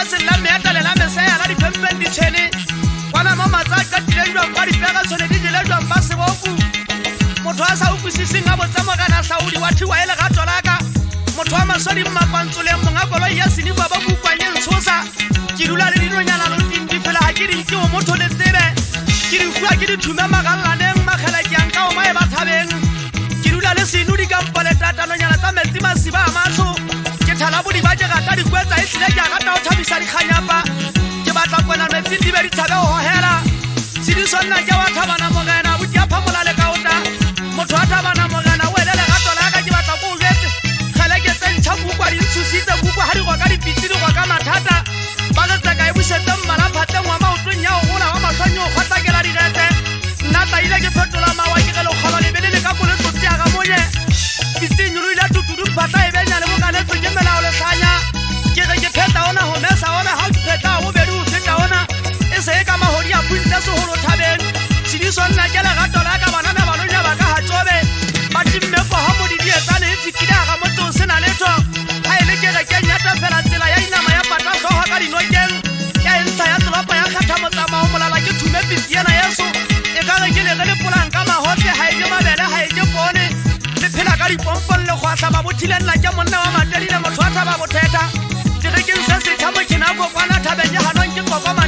se la meta le la mesea la di pempen di chene kwana mama tsa ka dilejwa kwa di pega tsone di dilejwa ba se bofu motho a sa ukwisi nga botsama kana Saudi wathi wa ele ga tolaka motho a masodi mmapantsole monga koloi ya sini ba ba bukwanye ntshosa ke dula le dinonyana lo tindi fela ha ke di ke o motho le tsebe ke di fua ke di thuma magalaneng magela ke yang ka o mae ba thabeng ke dula le sinu di ka mpole tatanonyana tsa metsi masiba a maso ke thala bodi ba jega ka dikwetsa e sile ke aga ta o thabisa dikganyapa ke batla kwena metsi di be di thabe o hohela sidi sonna ke wa thabana mogena o dia phamola le kaota motho a thabana mogena o elele ga tola ka ke batla go jetse khale ke tsentsa bukwa di tsusitse bukwa ha di go ka di pitsi di go ka mathata ba ga tsa ka e busetse mmala phateng wa maotong ya o gola wa matlhanyo go tsakela di getse nna ta ile ke fetola mawa ke le kholo le belele ka kole tsotsi aga moye pitsinyo le la tutudu phata e benya le mo ka le tsenge melao le hlanya ke re ke pheta ona ho mesa ona ha ke pheta o be du pheta ona e se ka mahodi a puntse so holo thabeng sidi sonna ke le gato la ka bana ba lonya ba ka ha tsobe ba timme ko ha modi di etsa le tsikila ga motho se na letho ha ile ke re ke nyata fela tsela ya inama ya pata so ha ka dinokeng ya ntsha ya tlopa ya khatha motsama ho molala ke thume pitsi yana yeso e ka re ke le polang ka mahote ha ile mabele ha ile pone le phela ka dipompon le khwatla ba bothileng la ke monna wa mateli le motho a tla ba botheta ke re ke se se thamo ke na go kwana thabeng ya hanong ke kokoma